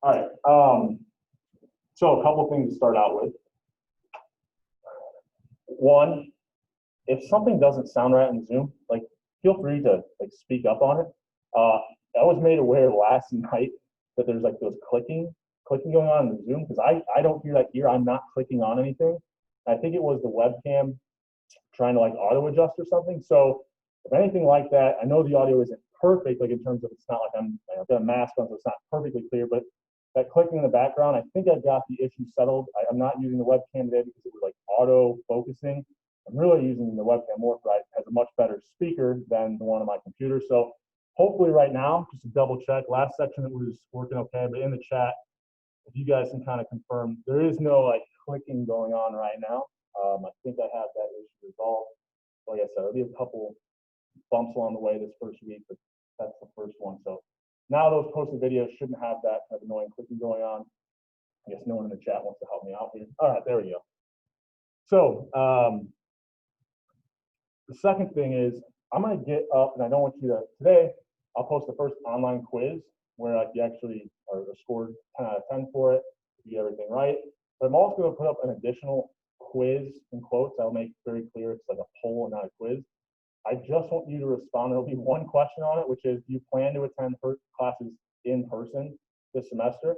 All right. So a couple things to start out with. One, if something doesn't sound right in Zoom, like feel free to speak up on it. I was made aware last night that there's like those clicking going on in Zoom because I don't hear that here. I'm not clicking on anything. I think it was the webcam trying to like auto adjust or something. So if anything like that, I know the audio isn't perfect, like in terms of it's not like I've got a mask on, so it's not perfectly clear, but that clicking in the background, I think I've got the issue settled. I'm not using the webcam today because it was like auto focusing. I'm really using the webcam more for it has a much better speaker than the one on my computer. So hopefully right now, just to double check, last section it was working okay, but in the chat, if you guys can kind of confirm, there is no like clicking going on right now. I think I have that issue resolved. Like I said, there'll be a couple bumps along the way this first week, but that's the first one. So now those posted videos shouldn't have that kind of annoying clicking going on. I guess no one in the chat wants to help me out here. All right, there we go. So the second thing is I'm gonna get up, and I don't want you to, today, I'll post the first online quiz where like you actually are scored 10 out of 10 for it, if you get everything right. But I'm also gonna put up an additional quiz in quotes. I'll make very clear it's like a poll and not a quiz. I just want you to respond. There'll be one question on it, which is, do you plan to attend classes in person this semester?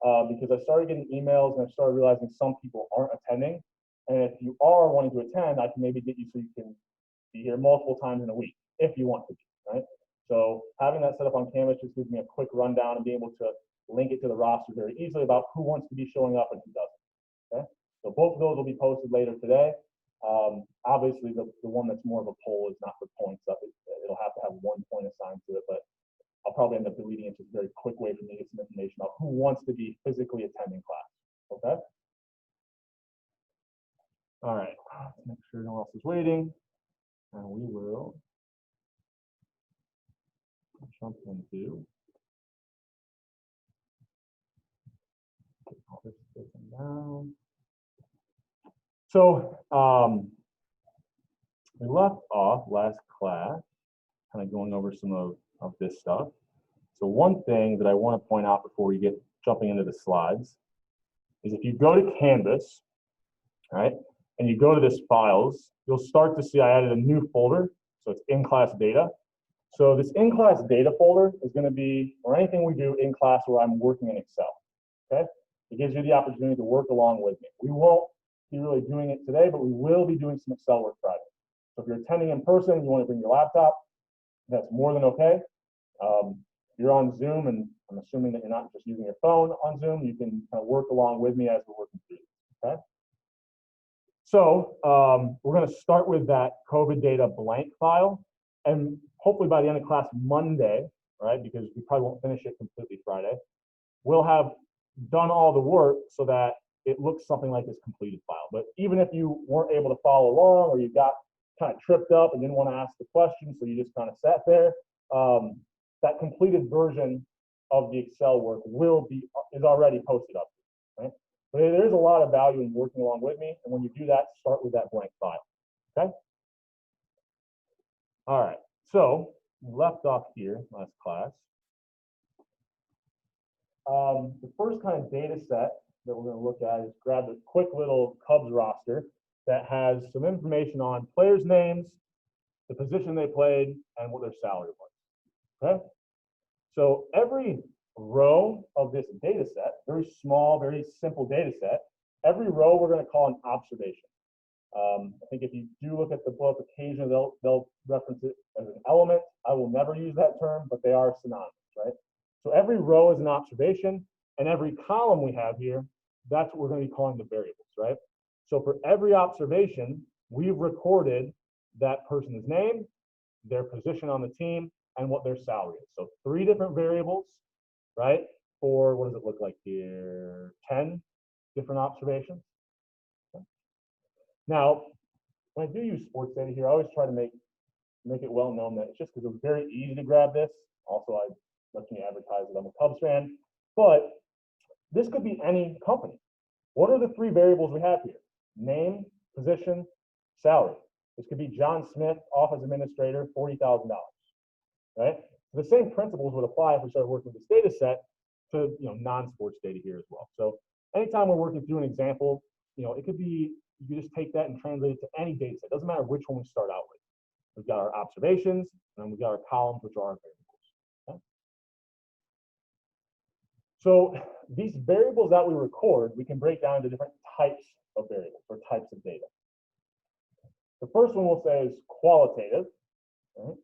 Because I started getting emails and I started realizing some people aren't attending. And if you are wanting to attend, I can maybe get you so you can be here multiple times in a week if you want to be, right? So having that set up on Canvas just gives me a quick rundown and being able to link it to the roster very easily about who wants to be showing up and who doesn't, okay? So both of those will be posted later today. Obviously, the one that's more of a poll is not for points up. It'll have to have 1 point assigned to it, but I'll probably end up deleting it. It's a very quick way for me to get some information about who wants to be physically attending class, okay? All right, let's make sure no one else is waiting. And we will jump into all this down. So we left off last class kind of going over some of this stuff. So one thing that I want to point out before we get jumping into the slides is if you go to Canvas, right, and you go to this files, you'll start to see I added a new folder. So it's in-class data. So this in-class data folder is going to be, or anything we do in class where I'm working in Excel, okay? It gives you the opportunity to work along with me. We won't be really doing it today, but we will be doing some Excel work Friday. So if you're attending in person and you want to bring your laptop, that's more than okay. If you're on Zoom, and I'm assuming that you're not just using your phone on Zoom, you can kind of work along with me as we're working through this, okay? So we're going to start with that COVID data blank file. And hopefully by the end of class Monday, right, because we probably won't finish it completely Friday, we'll have done all the work so that it looks something like this completed file. But even if you weren't able to follow along, or you got kind of tripped up and didn't want to ask the question, so you just kind of sat there, that completed version of the Excel work is already posted up, right? But there is a lot of value in working along with me, and when you do that, start with that blank file, okay? All right, so we left off here last class. The first kind of data set that we're going to look at is grab a quick little Cubs roster that has some information on players' names, the position they played, and what their salary was, okay? So every row of this data set, very small, very simple data set, every row we're going to call an observation. I think if you do look at the book, occasionally they'll reference it as an element. I will never use that term, but they are synonymous, right? So every row is an observation, and every column we have here, that's what we're going to be calling the variables, right? So for every observation, we've recorded that person's name, their position on the team, and what their salary is. So 3 different variables, right? For, what does it look like here? 10 different observations. Okay. Now, when I do use sports data here, I always try to make it well known that it's just because it was very easy to grab this. Also, I let me advertise that I'm a Cubs fan, but this could be any company. What are the 3 variables we have here? Name, position, salary. This could be John Smith, office administrator, $40,000, right? So the same principles would apply if we started working with this data set. to non-sports data here as well. So anytime we're working through an example, it could be, you can just take that and translate it to any data set. It doesn't matter which one we start out with. We've got our observations, and then we've got our columns, which are our variables. Okay? So these variables that we record, we can break down into different types of variables or types of data. The first one we'll say is qualitative, right?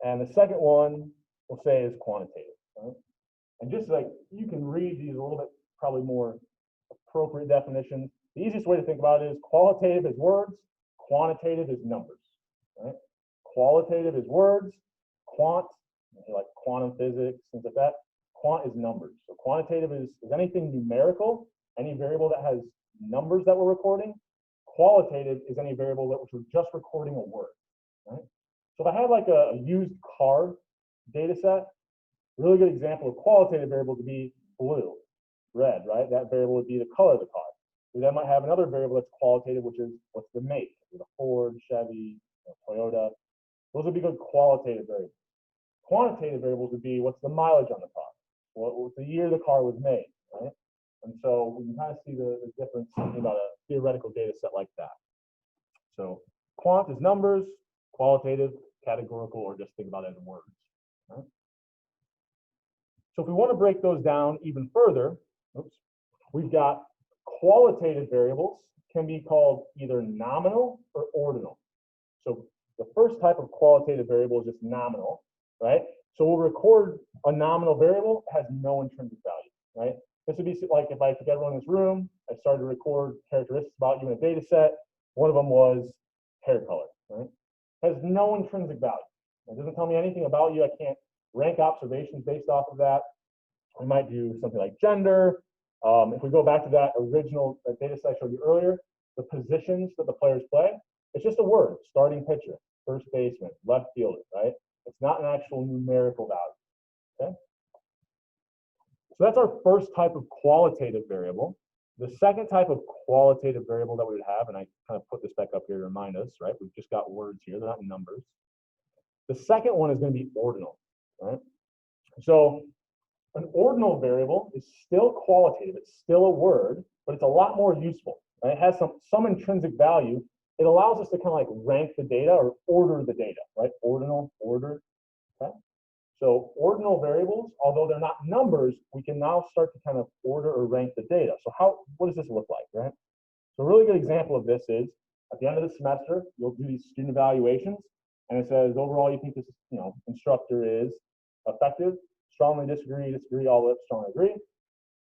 And the second one we'll say is quantitative. Right? And just like you can read these a little bit, probably more appropriate definitions. The easiest way to think about it is qualitative is words, quantitative is numbers. Right? Qualitative is words, quant, like quantum physics, things like that. Quant is numbers. So quantitative is anything numerical, any variable that has numbers that we're recording. Qualitative is any variable that we're just recording a word. Right? So if I had like a used car data set, a really good example of qualitative variable would be blue, red, right? That variable would be the color of the car. We then might have another variable that's qualitative, which is what's the make, the Ford, Chevy, Toyota. Those would be good qualitative variables. Quantitative variables would be what's the mileage on the car, what's the year the car was made, right? And so we can kind of see the difference thinking about a theoretical data set like that. So quant is numbers, qualitative, categorical, or just think about it as words. Right? So if we want to break those down even further, we've got qualitative variables can be called either nominal or ordinal. So the first type of qualitative variable is just nominal, right? So we'll record a nominal variable that has no intrinsic value, right? This would be like if I took everyone in this room, I started to record characteristics about you in a data set. One of them was hair color, right? It has no intrinsic value. It doesn't tell me anything about you. I can't rank observations based off of that. We might do something like gender. If we go back to that original data set I showed you earlier, the positions that the players play, it's just a word, starting pitcher, first baseman, left fielder, right? It's not an actual numerical value, okay? So that's our first type of qualitative variable. The second type of qualitative variable that we would have, and I kind of put this back up here to remind us, right? We've just got words here, they're not numbers. The second one is going to be ordinal, right? So an ordinal variable is still qualitative, it's still a word, but it's a lot more useful. Right? It has some intrinsic value. It allows us to kind of like rank the data or order the data, right? Ordinal, order, okay? So ordinal variables, although they're not numbers, we can now start to kind of order or rank the data. So what does this look like, right? So a really good example of this is at the end of the semester, you'll do these student evaluations, and it says overall you think this instructor is effective, strongly disagree, disagree, all the way up, strongly agree.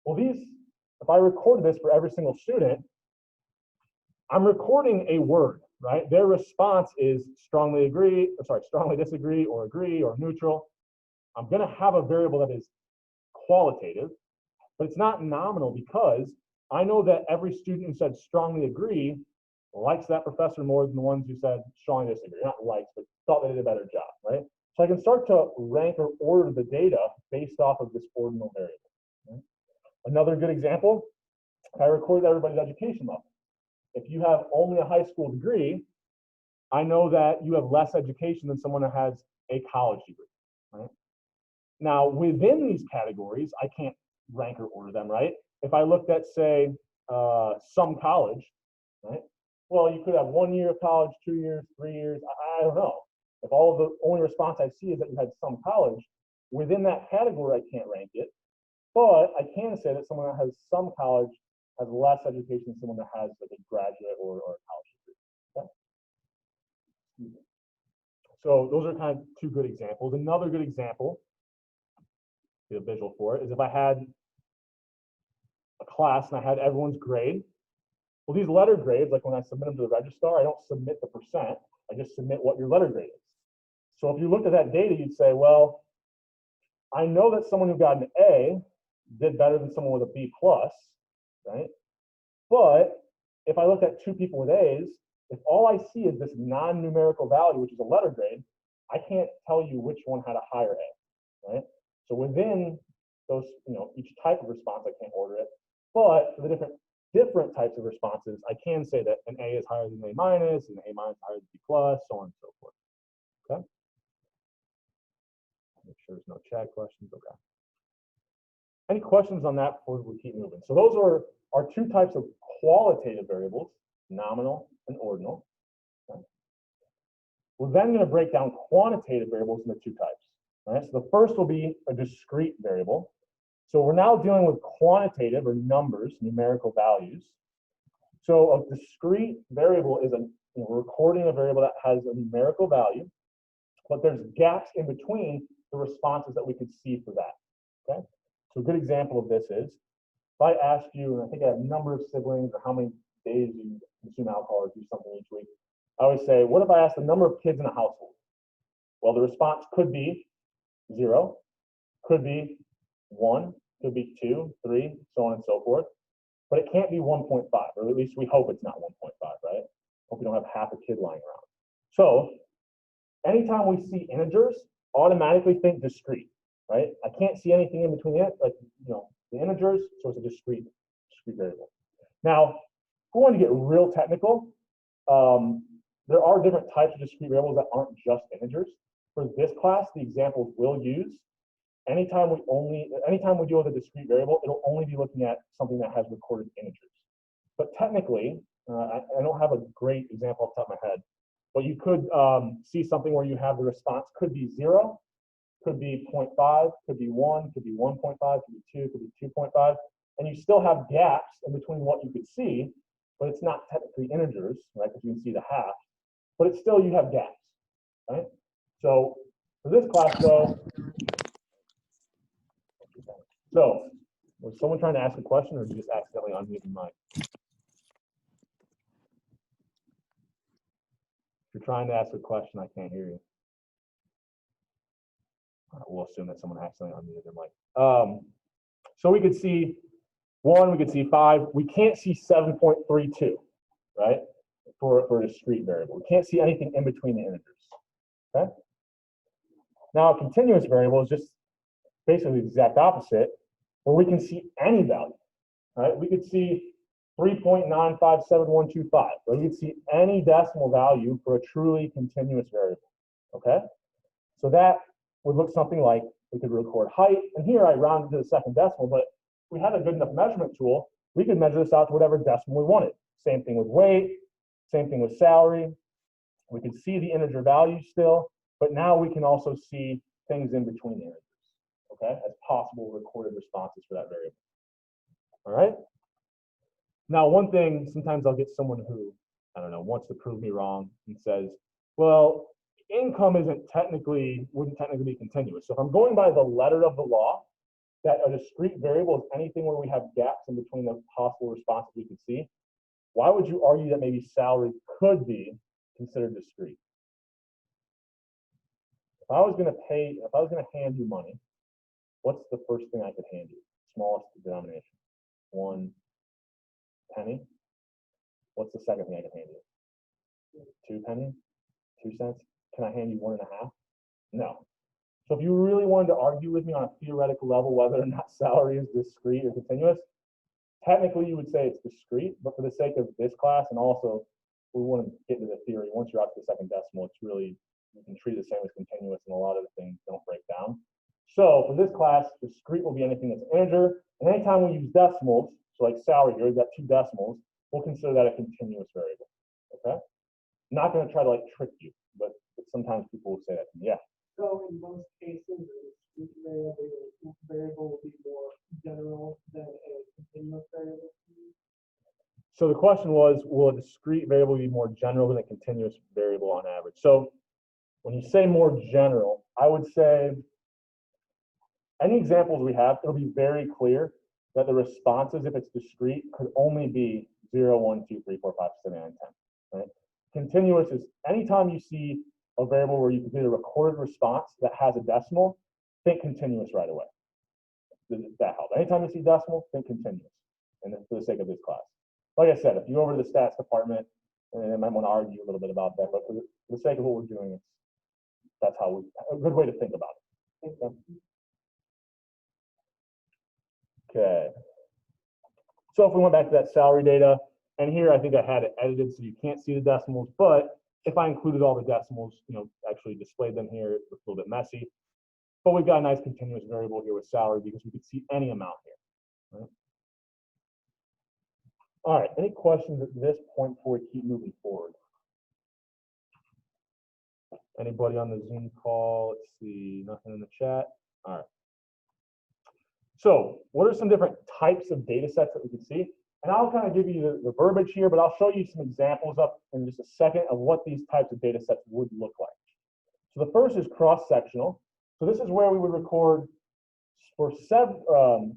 Well, if I recorded this for every single student, I'm recording a word, right? Their response is strongly disagree, or agree, or neutral. I'm going to have a variable that is qualitative, but it's not nominal because I know that every student who said strongly agree likes that professor more than the ones who said strongly disagree. Not likes, but thought they did a better job, right? So I can start to rank or order the data based off of this ordinal variable. Right? Another good example, I recorded everybody's education level. If you have only a high school degree, I know that you have less education than someone that has a college degree, right? Now, within these categories, I can't rank or order them, right? If I looked at, say, some college, right? Well, you could have 1 year of college, 2 years, 3 years, I don't know. If all of the only response I see is that you had some college, within that category, I can't rank it. But I can say that someone that has some college has less education than someone that has like a graduate or a college degree. Okay? So those are kind of two good examples. Another good example, get a visual for it, is if I had a class and I had everyone's grade. Well, these letter grades, like when I submit them to the registrar, I don't submit the percent. I just submit what your letter grade is. So if you looked at that data, you'd say, well, I know that someone who got an A did better than someone with a B plus, right? But if I look at two people with A's, if all I see is this non-numerical value, which is a letter grade, I can't tell you which one had a higher A, right? So within those, each type of response, I can't order it. But for the different types of responses, I can say that an A is higher than an A minus, and an A minus higher than B plus, so on and so forth. Okay. Make sure there's no chat questions. Okay. Any questions on that before we keep moving? So those are our two types of qualitative variables, nominal and ordinal. Okay. We're then going to break down quantitative variables into two types. All right? So the first will be a discrete variable. So we're now dealing with quantitative or numbers, numerical values. So a discrete variable is we're recording a variable that has a numerical value, but there's gaps in between the responses that we could see for that. Okay. So a good example of this is if I asked you, and I think I have a number of siblings or how many days you consume alcohol or do something each week, I always say, what if I asked the number of kids in a household? Well, the response could be 0, could be 1, could be 2, 3, so on and so forth. But it can't be 1.5, or at least we hope it's not 1.5, right? Hope we don't have half a kid lying around. So anytime we see integers, automatically think discrete, right? I can't see anything in between it, like the integers, so it's a discrete variable. Now, if we want to get real technical, there are different types of discrete variables that aren't just integers. For this class, the examples we'll use, anytime we deal with a discrete variable, it'll only be looking at something that has recorded integers. But technically, I don't have a great example off the top of my head, but you could see something where you have the response could be 0, could be 0.5, could be 1, could be 1.5, could be 2, could be 2.5, and you still have gaps in between what you could see, but it's not technically integers, right? Because you can see the half, but it's still, you have gaps, right? So for this class, though, so was someone trying to ask a question, or did you just accidentally unmute the mic? If you're trying to ask a question, I can't hear you. We'll assume that someone accidentally unmuted their mic. So we could see 1, we could see 5. We can't see 7.32, right? For a discrete variable. We can't see anything in between the integers, okay? Now, a continuous variable is just basically the exact opposite, where we can see any value, right? We could see 3.957125, right? We could see any decimal value for a truly continuous variable, okay? So that would look something like, we could record height, and here I rounded to the second decimal, but if we had a good enough measurement tool, we could measure this out to whatever decimal we wanted. Same thing with weight, same thing with salary. We can see the integer value still, but now we can also see things in between the integers, okay, as possible recorded responses for that variable. All right? Now, one thing, sometimes I'll get someone who, I don't know, wants to prove me wrong and says, well, income wouldn't technically be continuous. So if I'm going by the letter of the law, that a discrete variable is anything where we have gaps in between the possible responses we could see, why would you argue that maybe salary could be considered discrete? If I was going to hand you money, what's the first thing I could hand you? Smallest denomination. 1 penny. What's the second thing I can hand you? 2 pennies? 2 cents? Can I hand you 1.5? No. So if you really wanted to argue with me on a theoretical level whether or not salary is discrete or continuous, technically you would say it's discrete, but for the sake of this class, and also we want to get into the theory, once you're out to the second decimal, it's really, you can treat it the same as continuous, and a lot of the things don't break down. So for this class, discrete will be anything that's an integer, and anytime we use decimals, so like salary here, we've got 2 decimals, we'll consider that a continuous variable, okay? I'm not going to try to like trick you, but sometimes people will say that to me, yeah. So in most cases, a discrete variable will be more general than a continuous variable. So the question was, will a discrete variable be more general than a continuous variable on average? So when you say more general, I would say any examples we have, it'll be very clear that the responses, if it's discrete, could only be 0, 1, 2, 3, 4, 5, 6, 7, 8, and 10. Right? Continuous is anytime you see a variable where you can get a recorded response that has a decimal, think continuous right away. That helps. Anytime you see decimal, think continuous. And for the sake of this class. Like I said, if you go over to the stats department, and I might want to argue a little bit about that, but for the sake of what we're doing, that's how a good way to think about it. Okay. So if we went back to that salary data, and here I think I had it edited so you can't see the decimals, but if I included all the decimals, actually displayed them here, it's a little bit messy. But we've got a nice continuous variable here with salary because we could see any amount here. Right? All right, any questions at this point before we keep moving forward? Anybody on the Zoom call? Let's see, nothing in the chat. All right. So what are some different types of data sets that we can see? And I'll kind of give you the verbiage here, but I'll show you some examples up in just a second of what these types of data sets would look like. So the first is cross-sectional. So this is where we would record for several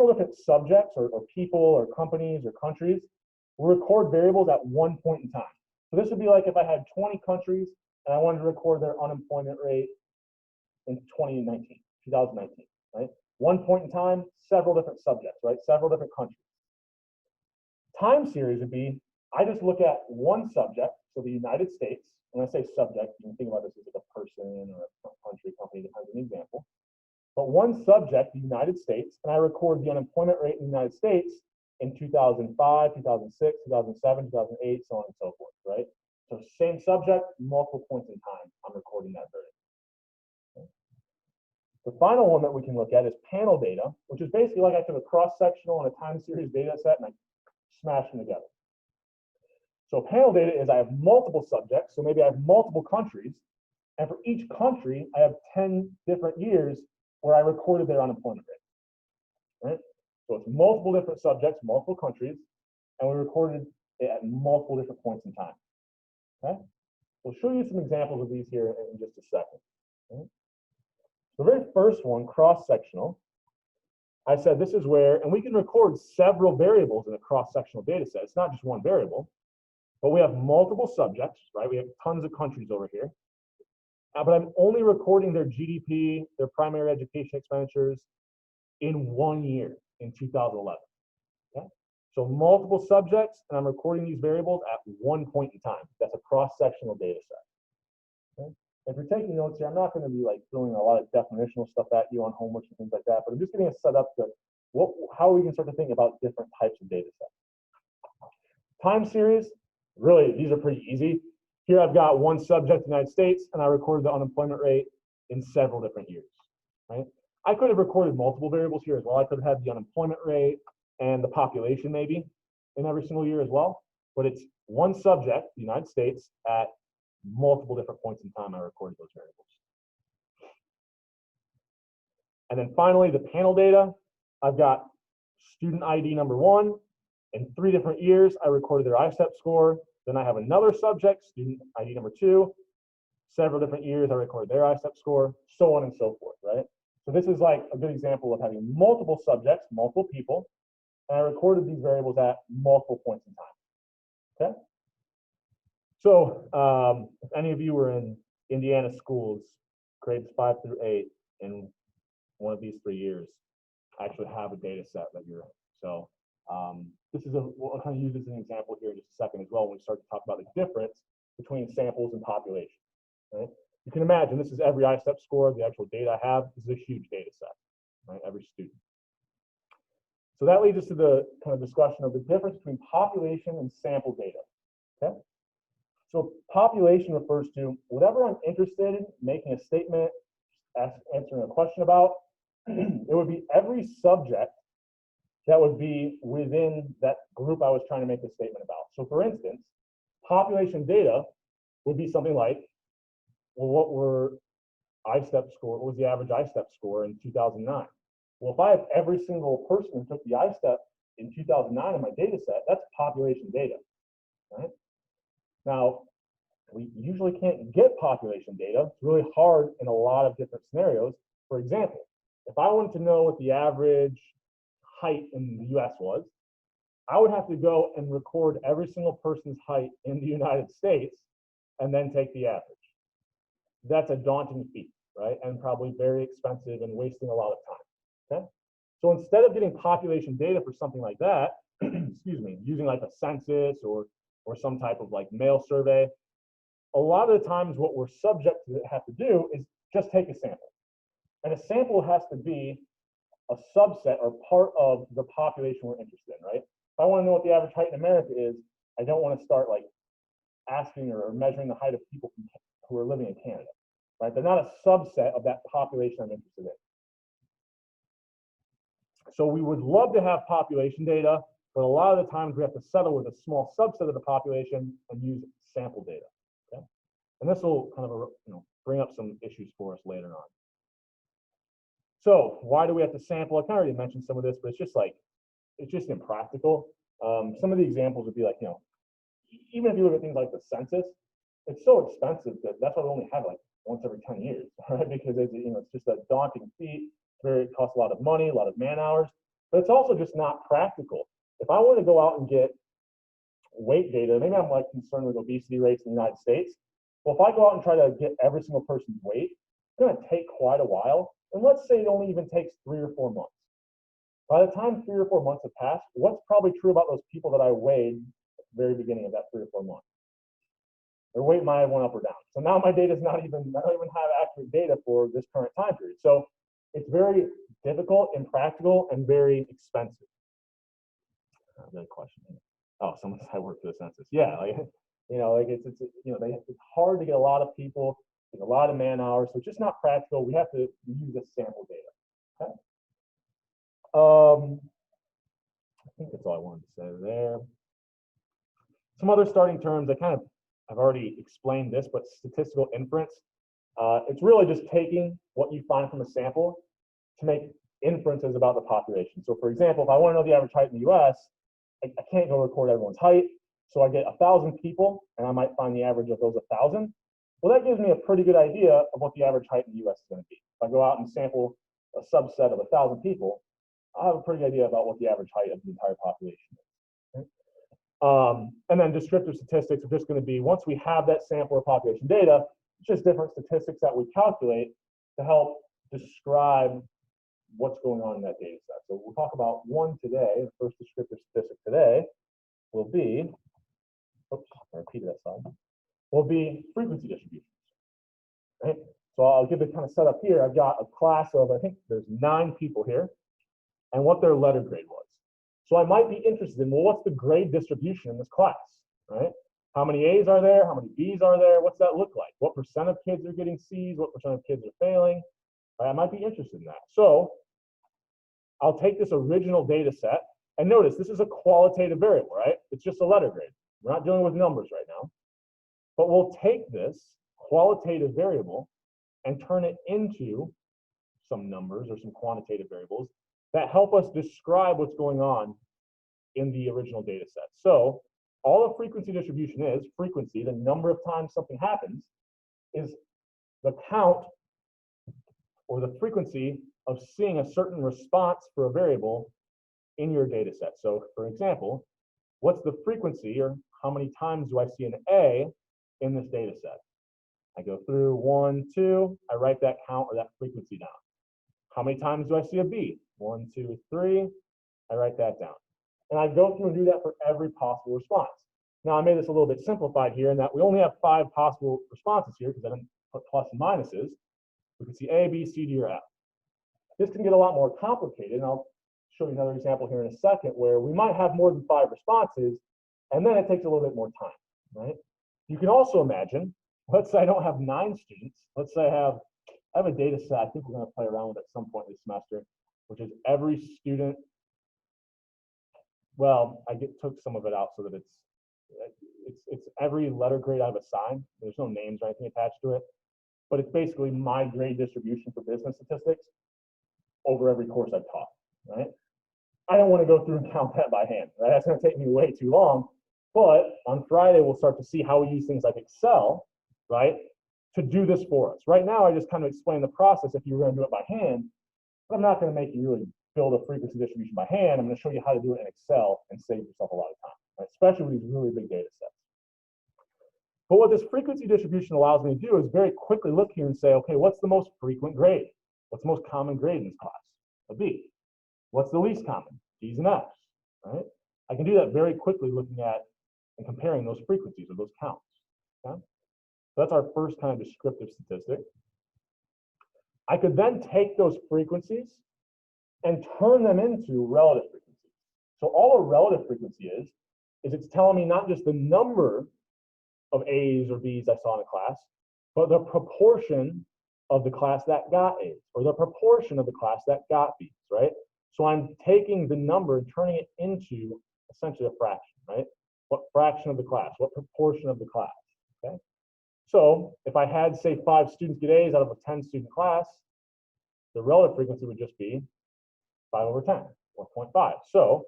different subjects or people or companies or countries. We'll record variables at one point in time. So this would be like if I had 20 countries and I wanted to record their unemployment rate in 2019, right? One point in time, several different subjects, right? Several different countries. Time series would be, I just look at one subject, so the United States. When I say subject, you can think about this as like a person or a country, company, depends on the example. But one subject, the United States, and I record the unemployment rate in the United States in 2005, 2006, 2007, 2008, so on and so forth, right? So same subject, multiple points in time, I'm recording that variable. Okay. The final one that we can look at is panel data, which is basically like I took a cross-sectional and a time series data set and I smashed them together. So panel data is I have multiple subjects, so maybe I have multiple countries, and for each country, I have 10 different years where I recorded their unemployment rate, right? So it's multiple different subjects, multiple countries, and we recorded it at multiple different points in time, okay? We'll show you some examples of these here in just a second. Okay? The very first one, cross-sectional, I said this is where, and we can record several variables in a cross-sectional data set. It's not just one variable, but we have multiple subjects, right? We have tons of countries over here. But I'm only recording their GDP, their primary education expenditures in 1 year, in 2011. Okay? So multiple subjects, and I'm recording these variables at one point in time. That's a cross-sectional data set. Okay? If you're taking notes here, I'm not going to be like throwing a lot of definitional stuff at you on homework and things like that, but I'm just getting us set up to how we can start to think about different types of data sets. Time series, really, these are pretty easy. Here I've got one subject, United States, and I recorded the unemployment rate in several different years, right? I could have recorded multiple variables here as well. I could have had the unemployment rate and the population maybe in every single year as well, but it's one subject, the United States, at multiple different points in time I recorded those variables. And then finally, the panel data, I've got student ID number 1. In 3 different years, I recorded their ISTEP score. Then I have another subject, student ID number 2. Several different years, I recorded their ISTEP score, so on and so forth, right? So this is like a good example of having multiple subjects, multiple people, and I recorded these variables at multiple points in time, okay? So if any of you were in Indiana schools, grades 5 through 8, in one of these 3 years, I actually have a data set that you're in. So this is we'll kind of use this as an example here in just a second as well when we start to talk about the difference between samples and population, right? You can imagine this is every ISTEP score, the actual data I have. This is a huge data set, right? Every student. So that leads us to the kind of discussion of the difference between population and sample data, okay? So population refers to whatever I'm interested in making a statement, answering a question about. It would be every subject that would be within that group I was trying to make a statement about. So for instance, population data would be something like, well, what were ISTEP score? What was the average ISTEP score in 2009? Well, if I have every single person who took the ISTEP in 2009 in my data set, that's population data, right? Now, we usually can't get population data. It's really hard in a lot of different scenarios. For example, if I wanted to know what the average height in the US was, I would have to go and record every single person's height in the United States and then take the average. That's a daunting feat, right? And probably very expensive and wasting a lot of time, okay? So instead of getting population data for something like that, excuse me, using like a census or some type of like mail survey, a lot of the times what we're subject to have to do is just take a sample. And a sample has to be a subset or part of the population we're interested in, right? If I want to know what the average height in America is, I don't want to start like asking or measuring the height of people who are living in Canada. right? They're not a subset of that population I'm interested in. So we would love to have population data, but a lot of the times we have to settle with a small subset of the population and use sample data. Okay? And this will kind of bring up some issues for us later on. So why do we have to sample? I kind of already mentioned some of this, but it's just impractical. Some of the examples would be like, even if you look at things like the census, it's so expensive that that's why we only have like once every 10 years, right? Because it's just a daunting feat. It costs a lot of money, a lot of man hours, but it's also just not practical. If I want to go out and get weight data, maybe I'm like concerned with obesity rates in the United States. Well, if I go out and try to get every single person's weight, it's going to take quite a while. And let's say it only even takes 3 or 4 months. By the time 3 or 4 months have passed, what's probably true about those people that I weighed at the very beginning of that 3 or 4 months? Their weight might have went up or down. So now my data is I don't even have accurate data for this current time period. So it's very difficult, impractical, and very expensive. Another question. Oh, someone said I work for the census. Yeah, it's hard to get a lot of people, a lot of man hours, so it's just not practical. We have to use this sample data. Okay. I think that's all I wanted to say there. Some other starting terms. I've already explained this, but statistical inference. It's really just taking what you find from a sample to make inferences about the population. So for example, if I want to know the average height in the US, I can't go record everyone's height. So I get 1,000 people, and I might find the average of those 1,000. Well, that gives me a pretty good idea of what the average height in the US is going to be. If I go out and sample a subset of 1,000 people, I have a pretty good idea about what the average height of the entire population is. Okay? And then descriptive statistics are just going to be, once we have that sample of population data, it's just different statistics that we calculate to help describe what's going on in that data set. So we'll talk about one today. The first descriptive statistic today will be, oops, I repeated that slide, will be frequency distributions. Right? So I'll give it kind of set up here. I've got a class of, I think there's 9 people here, and what their letter grade was. So I might be interested in, well, what's the grade distribution in this class, right? How many A's are there? How many B's are there? What's that look like? What percent of kids are getting C's? What percent of kids are failing? I might be interested in that. So I'll take this original data set, and notice this is a qualitative variable, right? It's just a letter grade. We're not dealing with numbers right now. But we'll take this qualitative variable and turn it into some numbers or some quantitative variables that help us describe what's going on in the original data set. So all a frequency distribution is, frequency, the number of times something happens, is the count or the frequency of seeing a certain response for a variable in your data set. So for example, what's the frequency, or how many times do I see an A in this data set? I go through 1, 2, I write that count or that frequency down. How many times do I see a B? 1, 2, 3, I write that down. And I go through and do that for every possible response. Now I made this a little bit simplified here in that we only have 5 possible responses here because I didn't put plus and minuses. We can see A, B, C, D, or F. This can get a lot more complicated, and I'll show you another example here in a second where we might have more than 5 responses, and then it takes a little bit more time, right? You can also imagine, let's say I don't have 9 students. Let's say I have a data set I think we're going to play around with at some point this semester, which is every student. Well, I took some of it out so that it's every letter grade I've assigned. There's no names or anything attached to it, but it's basically my grade distribution for business statistics over every course I've taught, right? I don't want to go through and count that by hand, right? That's going to take me way too long. But on Friday, we'll start to see how we use things like Excel, right, to do this for us. Right now, I just kind of explain the process if you were going to do it by hand, but I'm not going to make you really build a frequency distribution by hand. I'm going to show you how to do it in Excel and save yourself a lot of time, right? Especially with these really big data sets. But what this frequency distribution allows me to do is very quickly look here and say, okay, what's the most frequent grade? What's the most common grade in this class? A B. What's the least common? D's and F's, right? I can do that very quickly looking at and comparing those frequencies or those counts. Okay? So that's our first kind of descriptive statistic. I could then take those frequencies and turn them into relative frequencies. So all a relative frequency is it's telling me not just the number of A's or B's I saw in a class, but the proportion of the class that got A's, or the proportion of the class that got B's, right? So I'm taking the number and turning it into essentially a fraction, right? What fraction of the class, what proportion of the class, okay? So if I had, say, 5 students get A's out of a 10-student class, the relative frequency would just be 5 over 10, 1.5. So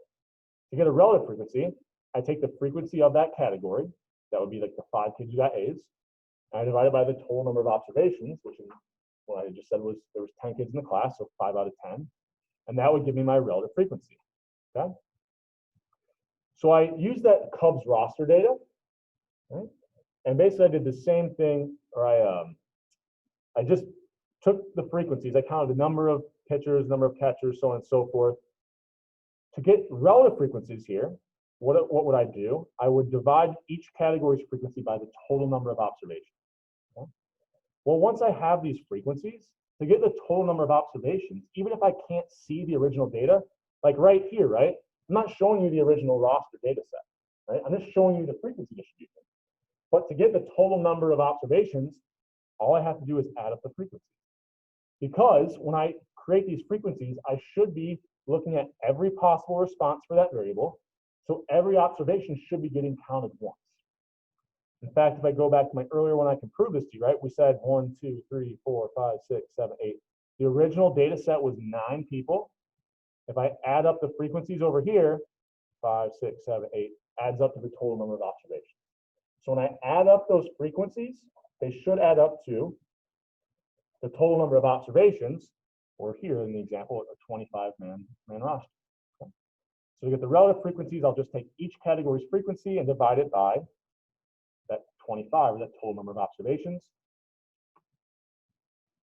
to get a relative frequency, I take the frequency of that category, that would be like the 5 kids who got A's, and I divide it by the total number of observations, which is what I just said was there was 10 kids in the class, so 5 out of 10, and that would give me my relative frequency, okay? So I used that Cubs roster data, right? And basically I did the same thing, or I just took the frequencies, I counted the number of pitchers, number of catchers, so on and so forth. To get relative frequencies here, what would I do? I would divide each category's frequency by the total number of observations. Okay? Well, once I have these frequencies, to get the total number of observations, even if I can't see the original data, like right here, right? I'm not showing you the original roster data set, right? I'm just showing you the frequency distribution. But to get the total number of observations, all I have to do is add up the frequencies. Because when I create these frequencies, I should be looking at every possible response for that variable. So every observation should be getting counted once. In fact, if I go back to my earlier one, I can prove this to you, right? We said 1, 2, 3, 4, 5, 6, 7, 8. The original data set was 9 people. If I add up the frequencies over here, 5, 6, 7, 8, adds up to the total number of observations. So when I add up those frequencies, they should add up to the total number of observations, or here in the example, a 25-man roster. Okay. So to get the relative frequencies, I'll just take each category's frequency and divide it by that 25, or that total number of observations.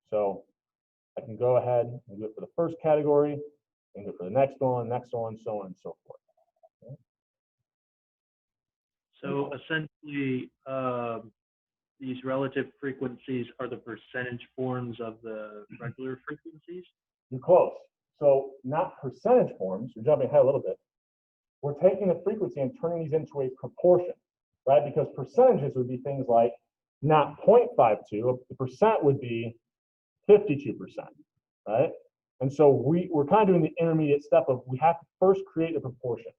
So I can go ahead and do it for the first category, and do it for the next one, so on and so forth. Okay. So essentially, these relative frequencies are the percentage forms of the regular frequencies? You're close. So not percentage forms, you're jumping ahead a little bit. We're taking the frequency and turning these into a proportion, right? Because percentages would be things like not 0.52, the percent would be 52%, right? And so we're kind of doing the intermediate step of we have to first create a proportion.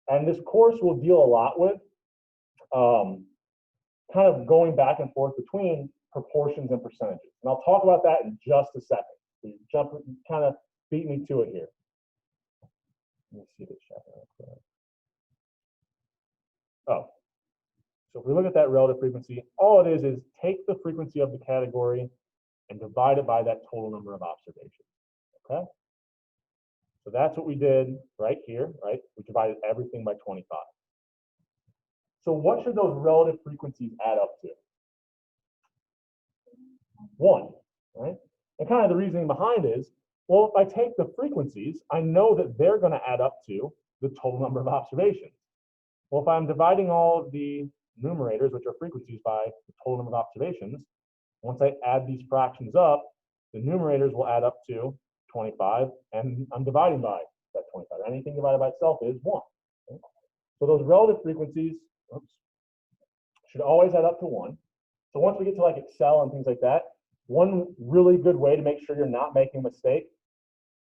And this course will deal a lot with kind of going back and forth between proportions and percentages. And I'll talk about that in just a second. So you kind of beat me to it here. Let me see the chat real quick. Oh, so if we look at that relative frequency, all it is take the frequency of the category and divide it by that total number of observations, okay? So that's what we did right here, right? We divided everything by 25. So what should those relative frequencies add up to? 1, right? And kind of the reasoning behind is, well, if I take the frequencies, I know that they're going to add up to the total number of observations. Well, if I'm dividing all of the numerators, which are frequencies, by the total number of observations, once I add these fractions up, the numerators will add up to 25, and I'm dividing by that 25. Anything divided by itself is 1. Okay? So those relative frequencies should always add up to 1. So once we get to like Excel and things like that, one really good way to make sure you're not making a mistake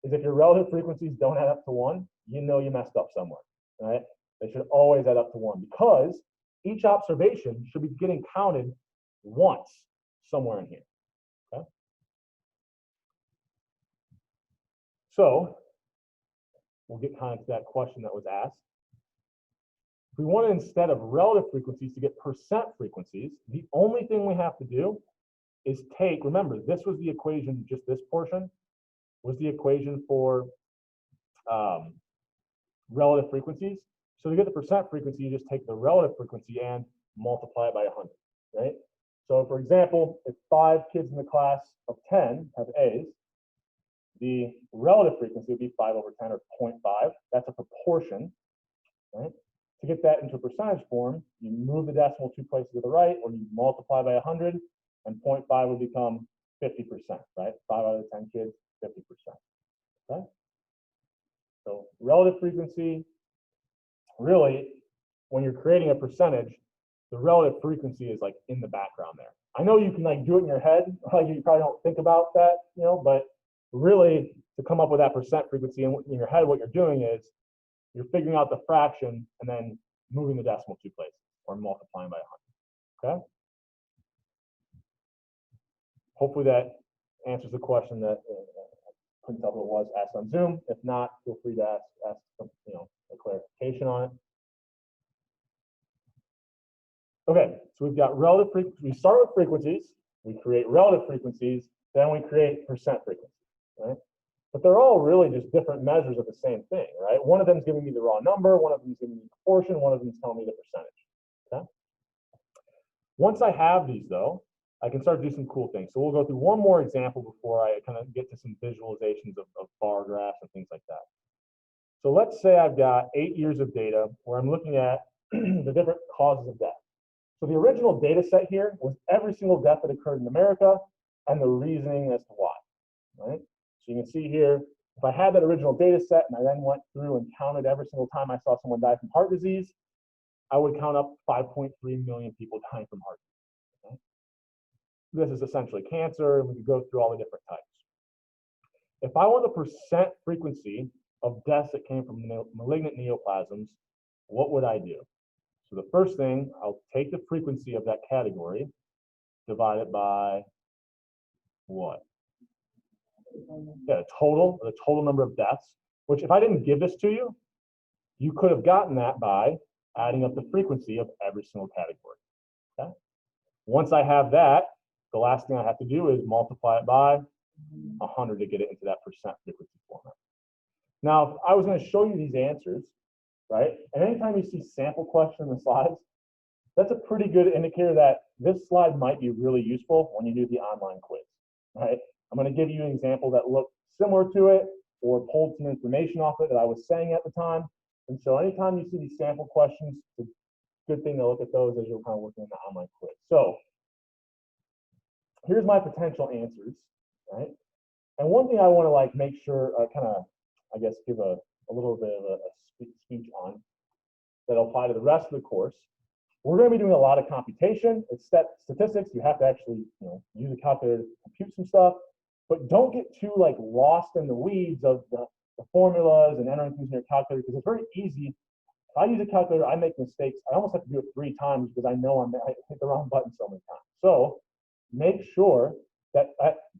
is if your relative frequencies don't add up to 1, you know you messed up somewhere, right? They should always add up to 1 because each observation should be getting counted once somewhere in here, okay? So we'll get kind of to that question that was asked. If we want, instead of relative frequencies, to get percent frequencies, the only thing we have to do is take, remember, this was the equation, just this portion was the equation for relative frequencies. So to get the percent frequency, you just take the relative frequency and multiply it by 100, right? So for example, if 5 kids in the class of 10 have A's, the relative frequency would be 5 over 10, or 0.5. That's a proportion, right? To get that into a percentage form, you move the decimal 2 places to the right, or you multiply by 100, and 0.5 would become 50%, right? 5 out of 10 kids, 50%, okay? So relative frequency, really, when you're creating a percentage, the relative frequency is like in the background there. I know you can like do it in your head, like you probably don't think about that, you know, but really to come up with that percent frequency in your head, what you're doing is you're figuring out the fraction and then moving the decimal 2 places or multiplying by 100, okay? Hopefully that answers the question that I couldn't tell who it was asked on Zoom. If not, feel free to ask some, you know, a clarification on it. Okay, so we've got relative frequencies. We start with frequencies, we create relative frequencies, then we create percent frequencies, right? But they're all really just different measures of the same thing, right? One of them is giving me the raw number, one of them is giving me the proportion, one of them is telling me the percentage, okay? Once I have these though, I can start to do some cool things. So we'll go through one more example before I kind of get to some visualizations of bar graphs and things like that. So let's say I've got 8 years of data where I'm looking at the different causes of death. So the original data set here was every single death that occurred in America and the reasoning as to why, right? So you can see here, if I had that original data set and I then went through and counted every single time I saw someone die from heart disease, I would count up 5.3 million people dying from heart disease. Okay? This is essentially cancer, and we could go through all the different types. If I want the percent frequency of deaths that came from malignant neoplasms, what would I do? So the first thing, I'll take the frequency of that category, divide it by what? Yeah, the total number of deaths, which if I didn't give this to you, you could have gotten that by adding up the frequency of every single category, okay? Once I have that, the last thing I have to do is multiply it by 100 to get it into that percent frequency format. Now, if I was going to show you these answers, right? And anytime you see sample question in the slides, that's a pretty good indicator that this slide might be really useful when you do the online quiz, right? I'm going to give you an example that looked similar to it or pulled some information off it that I was saying at the time. And so anytime you see these sample questions, it's a good thing to look at those as you're kind of working in the online quiz. So here's my potential answers, right? And one thing I want to like make sure, kind of, I guess, give a little bit of a speech on that'll apply to the rest of the course. We're going to be doing a lot of computation. It's statistics. You have to actually, you know, use a calculator to compute some stuff, but don't get too like lost in the weeds of the formulas and entering things in your calculator, because it's very easy. If I use a calculator, I make mistakes. I almost have to do it 3 times because I know I hit the wrong button so many times. So make sure that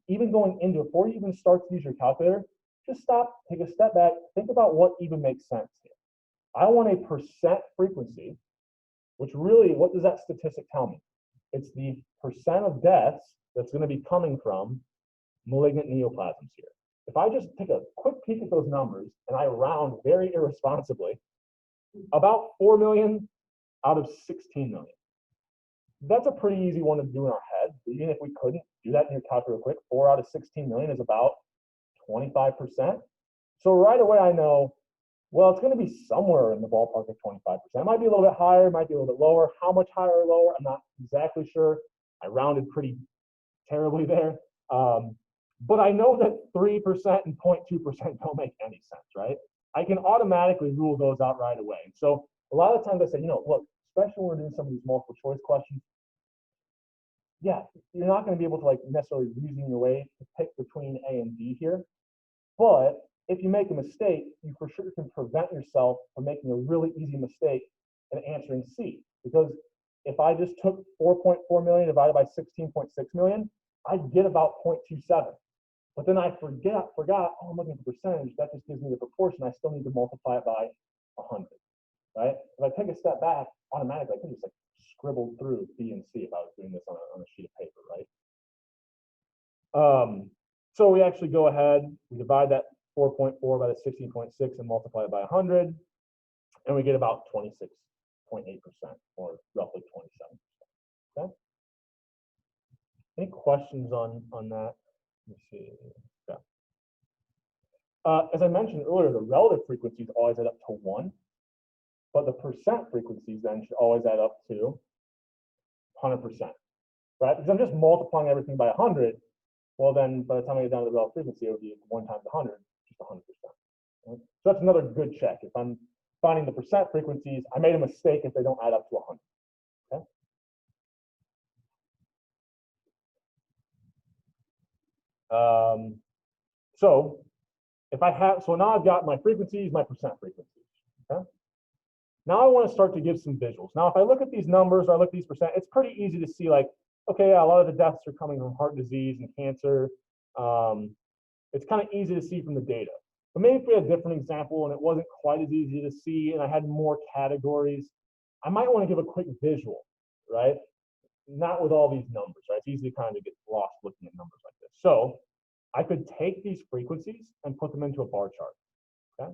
even going into, before you even start to use your calculator, just stop, take a step back, think about what even makes sense here. I want a percent frequency, which really, what does that statistic tell me? It's the percent of deaths that's going to be coming from malignant neoplasms here. If I just take a quick peek at those numbers and I round very irresponsibly, about 4 million out of 16 million. That's a pretty easy one to do in our head. Even if we couldn't do that in your calculator quick, 4 out of 16 million is about 25%. So right away I know, well, it's going to be somewhere in the ballpark of 25%. It might be a little bit higher, it might be a little bit lower. How much higher or lower, I'm not exactly sure. I rounded pretty terribly there. But I know that 3% and 0.2% don't make any sense, right? I can automatically rule those out right away. And so a lot of times I say, you know, look, especially when we're doing some of these multiple choice questions, yeah, you're not going to be able to like necessarily reason your way to pick between A and B here. But if you make a mistake, you for sure can prevent yourself from making a really easy mistake and answering C. Because if I just took 4.4 million divided by 16.6 million, I'd get about 0.27. But then I forgot, oh, I'm looking for percentage. That just gives me the proportion. I still need to multiply it by 100, right? If I take a step back, automatically, I can just like scribble through B and C if I was doing this on a sheet of paper, right? So we actually go ahead, we divide that 4.4 by the 16.6 and multiply it by 100, and we get about 26.8%, or roughly 27%. Okay. Any questions on that? Let me see. Yeah. As I mentioned earlier, the relative frequencies always add up to 1, but the percent frequencies then should always add up to 100%, right? Because I'm just multiplying everything by 100. Well, then by the time I get down to the relative frequency, it would be 1 times 100, just 100%. Right? So that's another good check. If I'm finding the percent frequencies, I made a mistake if they don't add up to 100. Okay. So if I have, so now I've got my frequencies, my percent frequencies, okay? Now I want to start to give some visuals. Now, if I look at these numbers or I look at these percent, it's pretty easy to see like, okay, yeah, a lot of the deaths are coming from heart disease and cancer. It's kind of easy to see from the data. But maybe if we had a different example and it wasn't quite as easy to see and I had more categories, I might want to give a quick visual, right? Not with all these numbers, right? It's easy to kind of get lost looking at numbers like this. So I could take these frequencies and put them into a bar chart, okay?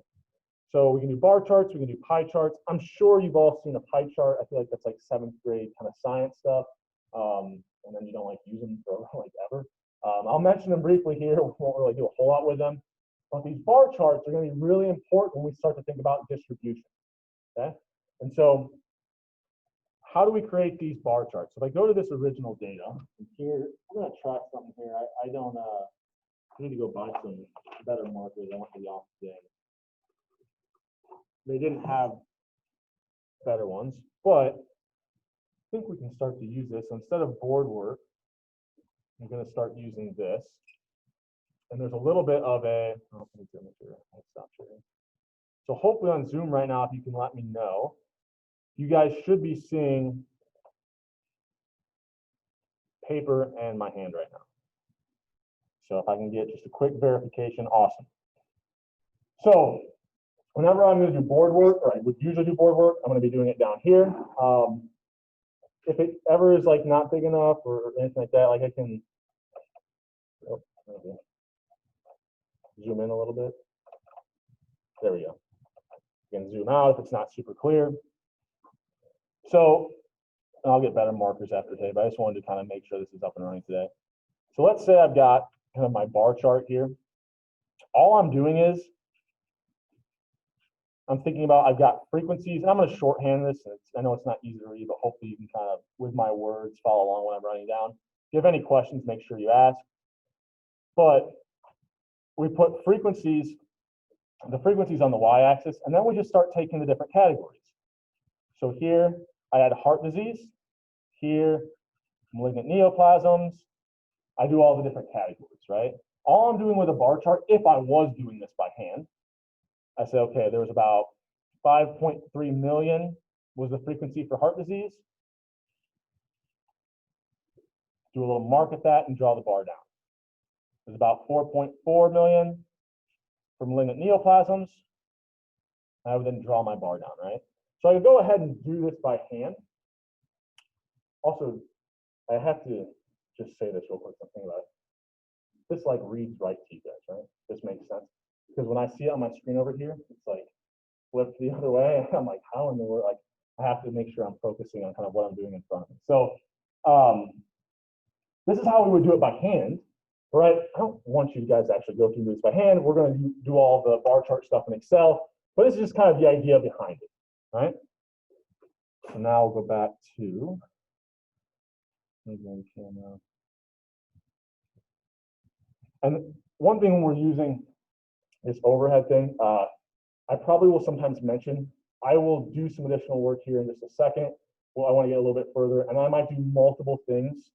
So we can do bar charts, we can do pie charts. I'm sure you've all seen a pie chart. I feel like that's like 7th grade kind of science stuff. And then you don't like use them for like ever. I'll mention them briefly here. We won't really do a whole lot with them. But these bar charts are going to be really important when we start to think about distribution, okay? And so how do we create these bar charts? So if I go to this original data, and here, I'm going to try something here. I need to go buy some better markers. I went to the office today. They didn't have better ones, but I think we can start to use this. So instead of board work, I'm going to start using this. And there's a little bit of a, oh, let me stop sharing. So hopefully on Zoom right now, if you can let me know, you guys should be seeing paper and my hand right now. So if I can get just a quick verification, awesome. So whenever I'm going to do board work, or I would usually do board work, I'm going to be doing it down here. If it ever is like not big enough or anything like that, like I can zoom in a little bit. There we go. You can zoom out if it's not super clear. So I'll get better markers after today, but I just wanted to kind of make sure this is up and running today. So let's say I've got kind of my bar chart here. All I'm doing is I'm thinking about, I've got frequencies, and I'm going to shorthand this. And I know it's not easy to read, but hopefully you can kind of, with my words, follow along when I'm writing down. If you have any questions, make sure you ask. But we put frequencies, the frequencies on the y-axis, and then we just start taking the different categories. So here, I had heart disease. Here, malignant neoplasms. I do all the different categories, right? All I'm doing with a bar chart, if I was doing this by hand, I say, okay, there was about 5.3 million was the frequency for heart disease. Do a little mark at that and draw the bar down. There's about 4.4 million for malignant neoplasms. I would then draw my bar down, right? So I could go ahead and do this by hand. Also, I have to just say this real quick, something about it. This like reads right to you guys, right? This makes sense. Because when I see it on my screen over here, it's like flipped the other way. And I'm like, how in the world? Like, I have to make sure I'm focusing on kind of what I'm doing in front of me. So this is how we would do it by hand, right? I don't want you guys to actually go through this by hand. We're going to do all the bar chart stuff in Excel, but this is just kind of the idea behind it, right? So now we'll go back to camera. And one thing when we're using this overhead thing, I probably will sometimes mention, I will do some additional work here in just a second. Well, I want to get a little bit further, and I might do multiple things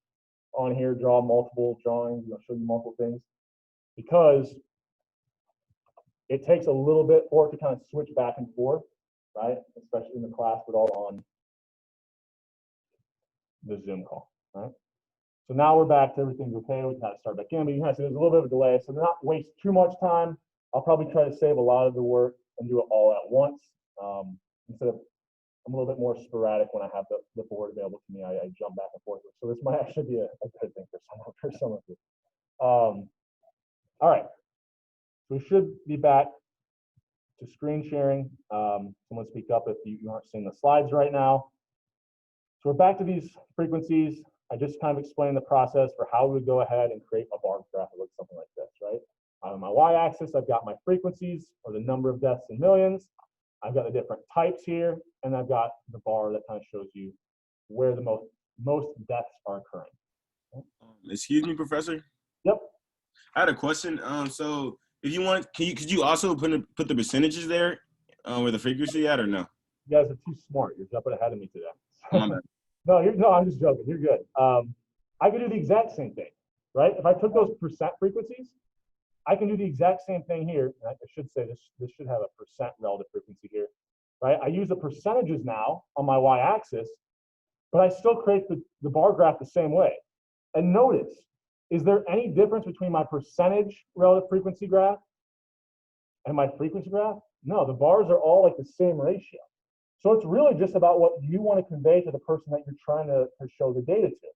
on here, draw multiple drawings, show you multiple things, because it takes a little bit for it to kind of switch back and forth, right? Especially in the class, but all on the Zoom call, right? So now we're back to everything's okay. We kind of start back in, but you can see there's a little bit of a delay. So to not waste too much time, I'll probably try to save a lot of the work and do it all at once. Instead of, I'm a little bit more sporadic when I have the board available to me. I jump back and forth. So this might actually be a good thing for some of you. All right. So we should be back to screen sharing. Someone speak up if you aren't seeing the slides right now. So we're back to these frequencies. I just kind of explained the process for how we would go ahead and create a bar graph that looks something like this, right? On my y-axis, I've got my frequencies, or the number of deaths in millions. I've got the different types here, and I've got the bar that kind of shows you where the most deaths are occurring. Excuse me, Professor? Yep. I had a question. So if you want, could you also put the percentages there where the frequency at, or no? You guys are too smart. You're jumping ahead of me today. My bad. No, I'm just joking. You're good. I could do the exact same thing. right? If I took those percent frequencies, I can do the exact same thing here. And I should say this should have a percent relative frequency here, right? I use the percentages now on my y-axis, but I still create the bar graph the same way. And notice, is there any difference between my percentage relative frequency graph and my frequency graph? No, the bars are all like the same ratio. So it's really just about what you want to convey to the person that you're trying to show the data to.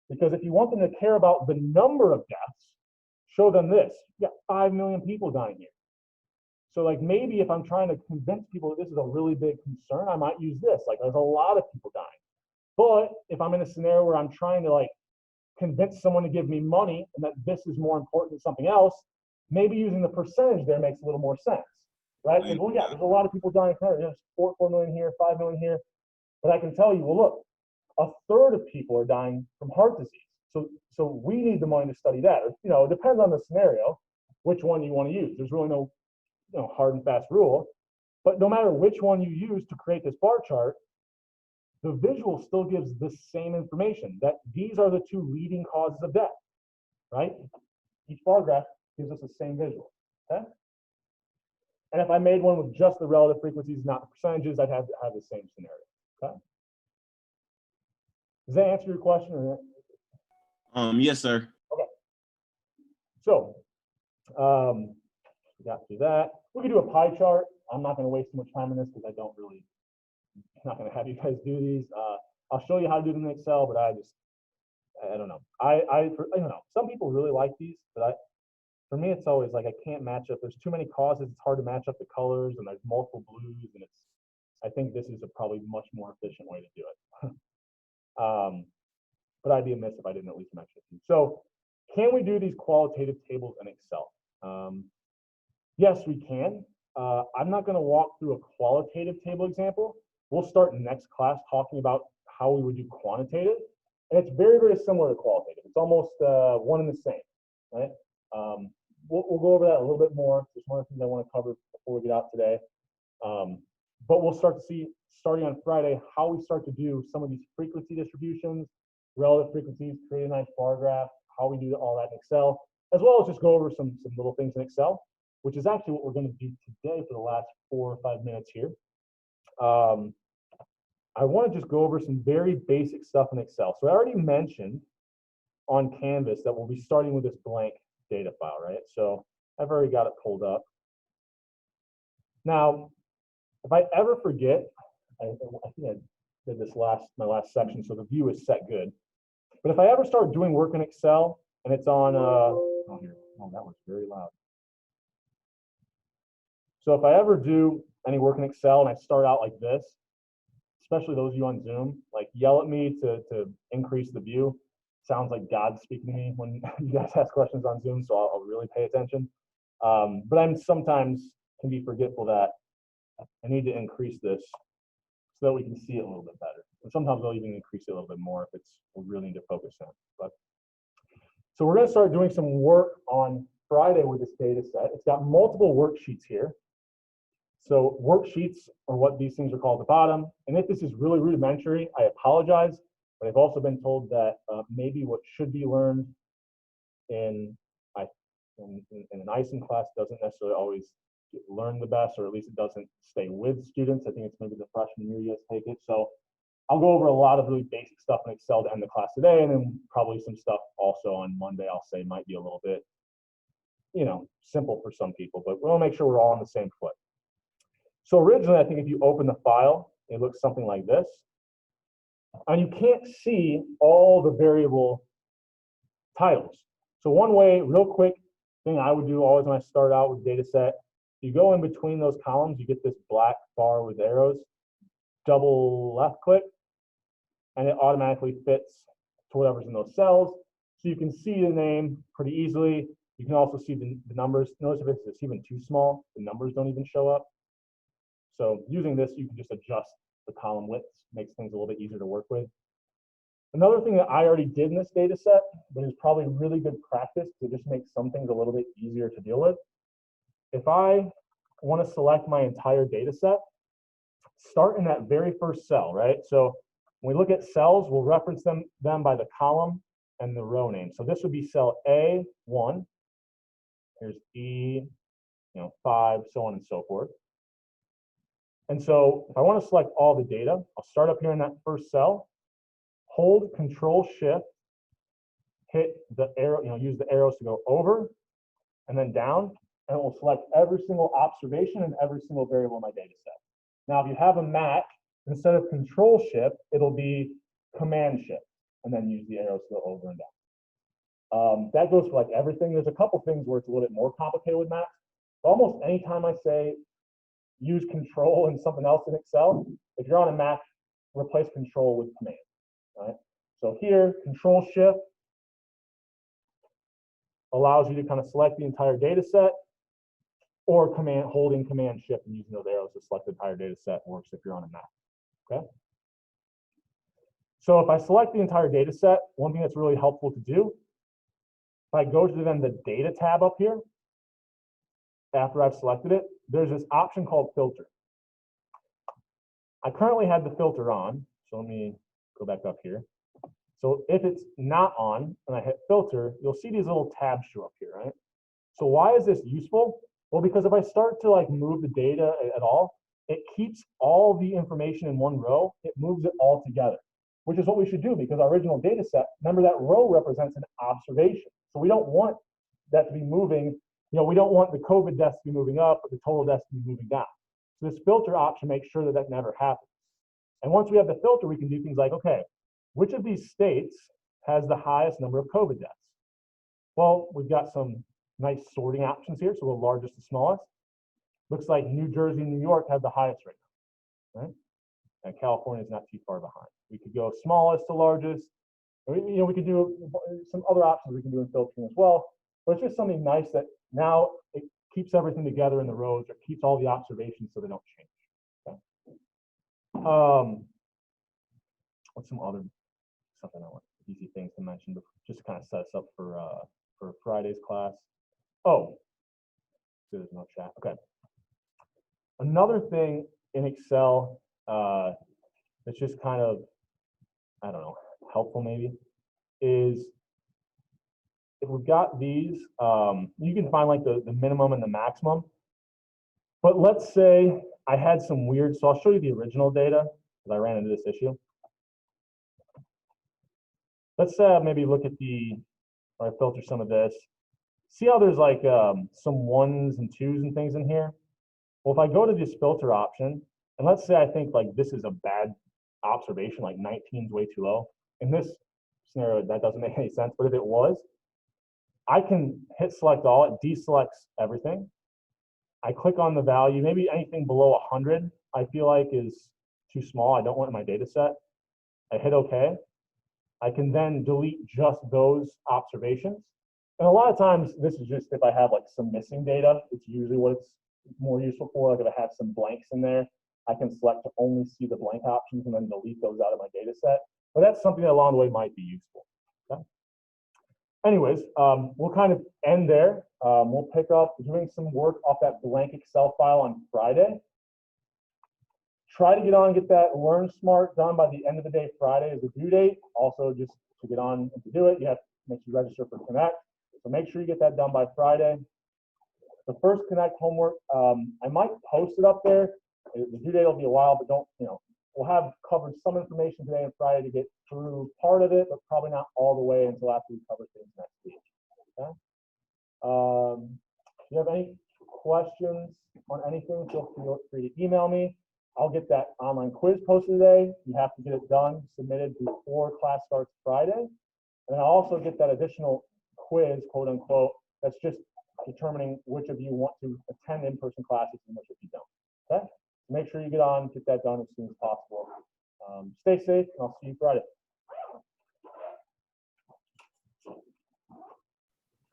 Because if you want them to care about the number of deaths, show them this. You got 5 million people dying here. So like maybe if I'm trying to convince people that this is a really big concern, I might use this. Like there's a lot of people dying. But if I'm in a scenario where I'm trying to like convince someone to give me money and that this is more important than something else, maybe using the percentage there makes a little more sense, right? Because, well, yeah, there's a lot of people dying. There's 4 million here, 5 million here. But I can tell you, well, look, a third of people are dying from heart disease. So we need the money to study that. You know, it depends on the scenario, which one you want to use. There's really no, hard and fast rule. But no matter which one you use to create this bar chart, the visual still gives the same information, that these are the 2 leading causes of death, right? Each bar graph gives us the same visual, okay? And if I made one with just the relative frequencies, not the percentages, I'd have the same scenario, okay? Does that answer your question? Or? Yes, sir. Okay. So, we got through that. We could do a pie chart. I'm not going to waste too much time on this because I'm not going to have you guys do these. I'll show you how to do them in Excel, but I don't know. I don't know. Some people really like these, but for me, it's always like I can't match up. There's too many causes. It's hard to match up the colors, and there's multiple blues, and I think this is a probably much more efficient way to do it. But I'd be amiss if I didn't at least mention it. So, can we do these qualitative tables in Excel? Yes, we can. I'm not going to walk through a qualitative table example. We'll start next class talking about how we would do quantitative. And it's very, very similar to qualitative. It's almost one and the same, right? We'll go over that a little bit more. There's one of the things I want to cover before we get out today. But we'll start to see, starting on Friday, how we start to do some of these frequency distributions, relative frequencies, create a nice bar graph, how we do all that in Excel, as well as just go over some little things in Excel, which is actually what we're going to do today for the last 4 or 5 minutes here. I want to just go over some very basic stuff in Excel. So I already mentioned on Canvas that we'll be starting with this blank data file, right? So I've already got it pulled up. Now, if I ever forget, I think I did this my last section, so the view is set good. But if I ever start doing work in Excel and it's on, oh, here, oh, that was very loud. So if I ever do any work in Excel and I start out like this, especially those of you on Zoom, like yell at me to increase the view. Sounds like God's speaking to me when you guys ask questions on Zoom, so I'll really pay attention. But I'm sometimes can be forgetful that I need to increase this so that we can see it a little bit better. And sometimes I'll even increase it a little bit more if we really need to focus on. But so we're going to start doing some work on Friday with this data set. It's got multiple worksheets here. So worksheets are what these things are called at the bottom. And if this is really rudimentary, I apologize. But I've also been told that maybe what should be learned in an ISIN class doesn't necessarily always learn the best, or at least it doesn't stay with students. I think it's maybe the freshman year you guys take it. So I'll go over a lot of really basic stuff in Excel to end the class today, and then probably some stuff also on Monday I'll say might be a little bit, simple for some people, but we'll make sure we're all on the same foot. So originally, I think if you open the file, it looks something like this. And you can't see all the variable titles. So one way, real quick thing I would do always when I start out with data set, you go in between those columns, you get this black bar with arrows, double left click, and it automatically fits to whatever's in those cells. So you can see the name pretty easily. You can also see the numbers. Notice if it's even too small, the numbers don't even show up. So using this, you can just adjust the column widths, makes things a little bit easier to work with. Another thing that I already did in this data set, but is probably really good practice to just make some things a little bit easier to deal with. If I want to select my entire data set, start in that very first cell, right? So when we look at cells, we'll reference them by the column and the row name. So this would be cell A1. Here's E, 5, so on and so forth. And so if I want to select all the data, I'll start up here in that first cell, hold Control Shift, hit the arrow, use the arrows to go over and then down, and it will select every single observation and every single variable in my data set. Now, if you have a Mac, instead of Control Shift, it'll be Command Shift, and then use the arrows to go over and down. That goes for like everything. There's a couple things where it's a little bit more complicated with Mac. But almost anytime I say use Control and something else in Excel, if you're on a Mac, replace Control with Command. Right? So here, Control Shift allows you to kind of select the entire data set, or holding Command Shift and using those arrows to select the entire data set works if you're on a Mac. Okay. So if I select the entire data set, one thing that's really helpful to do, if I go to then the data tab up here, after I've selected it, there's this option called filter. I currently have the filter on, so let me go back up here. So if it's not on and I hit filter, you'll see these little tabs show up here, right? So why is this useful? Well, because if I start to like move the data at all, it keeps all the information in one row, it moves it all together, which is what we should do because our original data set, remember that row represents an observation. So we don't want that to be moving, we don't want the COVID deaths to be moving up or the total deaths to be moving down. So this filter option makes sure that that never happens. And once we have the filter, we can do things like, okay, which of these states has the highest number of COVID deaths? Well, we've got some nice sorting options here. So the largest to smallest. Looks like New Jersey and New York have the highest right now, right? And California is not too far behind. We could go smallest to largest. We could do some other options we can do in filtering as well. But it's just something nice that now it keeps everything together in the rows. It keeps all the observations so they don't change. Okay? What's something I want, easy things to mention, but just to kind of set us up for Friday's class. Oh, there's no chat. Okay. Another thing in Excel that's just kind of, I don't know, helpful maybe, is if we've got these, you can find like the minimum and the maximum. But let's say I had some weird, so I'll show you the original data because I ran into this issue. Let's maybe look at or I filter some of this. See how there's like some 1s and 2s and things in here? Well, if I go to this filter option, and let's say I think like this is a bad observation, like 19 is way too low. In this scenario, that doesn't make any sense, but if it was, I can hit select all, it deselects everything. I click on the value, maybe anything below 100, I feel like is too small, I don't want it in my data set. I hit OK. I can then delete just those observations. And a lot of times, this is just if I have like some missing data, it's usually what it's more useful for. Like if I have some blanks in there, I can select to only see the blank options and then delete those out of my data set. But that's something that along the way might be useful. Okay? Anyways, we'll kind of end there. We'll pick up doing some work off that blank Excel file on Friday. Try to get on and get that Learn Smart done by the end of the day. Friday is the due date. Also, just to get on and to do it, you have to make sure you register for Connect. So make sure you get that done by Friday. The first Connect homework, I might post it up there. The due date will be a while, but don't, we'll have covered some information today and Friday to get through part of it, but probably not all the way until after we cover things next week. Okay? If you have any questions on anything, feel free to email me. I'll get that online quiz posted today. You have to get it done, submitted before class starts Friday. And then I'll also get that additional quiz, quote unquote, that's just determining which of you want to attend in-person classes and which of you don't. Okay? So make sure you get on, get that done as soon as possible. Stay safe, and I'll see you Friday.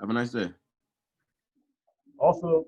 Have a nice day. Also,